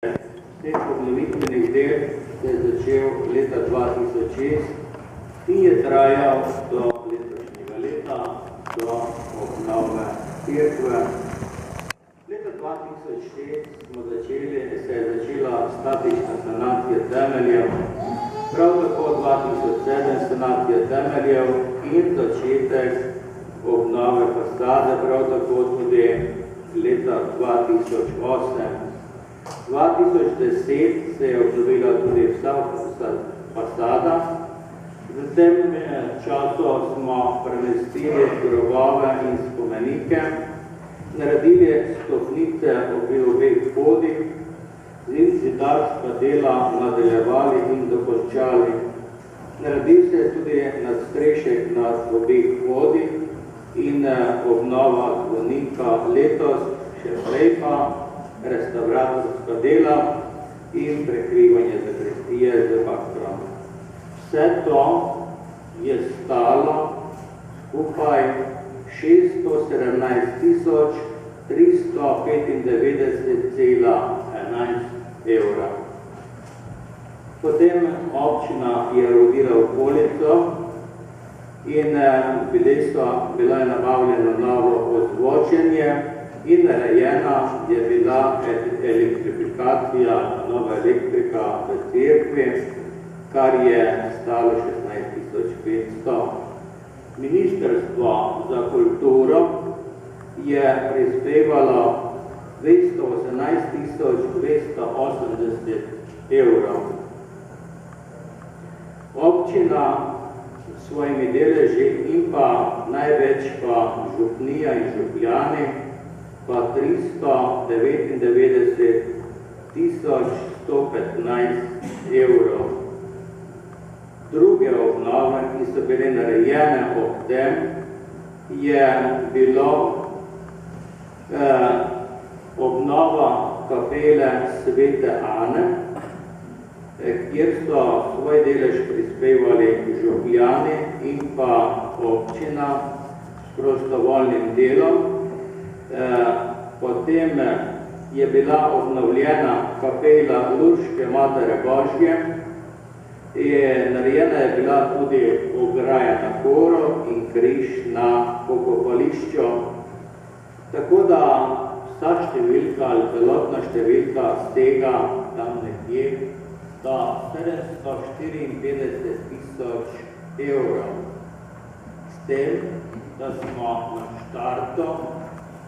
Teh obnovitvenih del se je začel leta 2006 in je trajal do letošnjega leta, do obnove cerkve. Leta 2006 se je začela statična sanacija temeljev, prav tako 2007 sanacija temeljev in začetek obnove fasade, prav tako tudi leta 2008. 2010 se je obnovila tudi vsa fasada. V tem času smo premestili grobove in spomenike, naredili stopnice ob obeh podih, zidarska dela nadaljevali in dokončali. Naredil se je tudi nadstrešek nad obeh podih in obnova zvonika letos, še prej pa restauratorska dela in prekrivanje zakristije z bakrom. Vse to je stalo skupaj 617.395,11 evra. Potem občina je uredila okolico in bila je nabavljeno novo ozvočenje in narejena je bila elektrifikacija, nova elektrika v cerkvi, kar je stalo 16.500. Ministrstvo za kulturo je prispevalo 218.280 evrov. Občina s svojimi deleži in pa največ pa župnija in župljani pa 399.115 evrov. Druge obnove, ki so bile narejene ob tem, je bilo obnova kapele Svete Ane, kjer so svoj delež prispevali župljani in pa občina s prostovoljnim delom. Potem je bila obnovljena kapela Lurške Matere Božje, narejena je bila tudi ograja na koro in križ na pokopališču. Tako da vsa številka ali celotna številka stega tam nekje do 754.000 evrov. S tem, da smo na štartu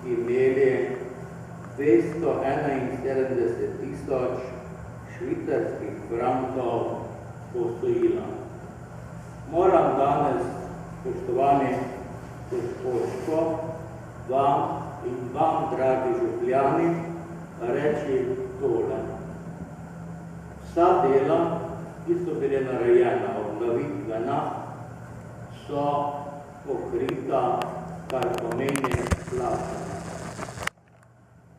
imeli 271.000 švicarskih frankov posojila. Moram danes, spoštovani gospodsko, vam in vam, dragi župljani, reči tole. Vsa dela, ki so bile narejena obnovitvena, so pokrita, kar pomeni plačana.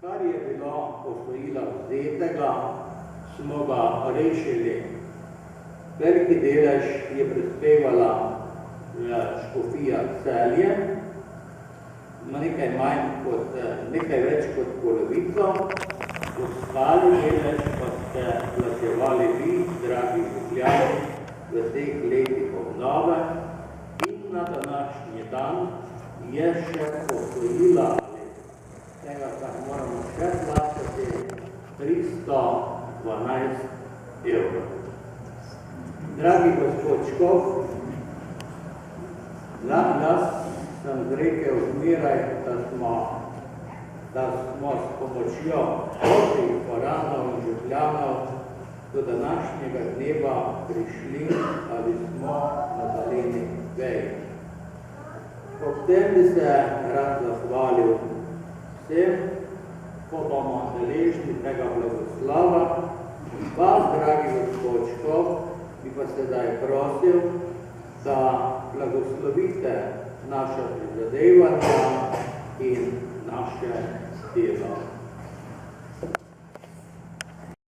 Kar je bilo posojila vzetega, smo ga rešili. Veliki delež je prispevala škofija Celje, nekaj več kot polovico, ostali delež pa ste plačevali vi, dragi župljani, v teh letih obnove in na današnji dan je še posojila tega, kar moramo še plačati, 312 evrov. Dragi gospod Škof, jaz sem zrekel zmeraj, da smo s pomočjo Božjih poranov in župljanov do današnjega dneva prišli ali smo na zeleni veji. Ob tem bi se rad zahvalil vsem, ko bomo deležni tega blagoslava. Vas, dragi gospod Škof, bi pa sedaj prosil, da blagoslovite naša prizadevanja in naše delo.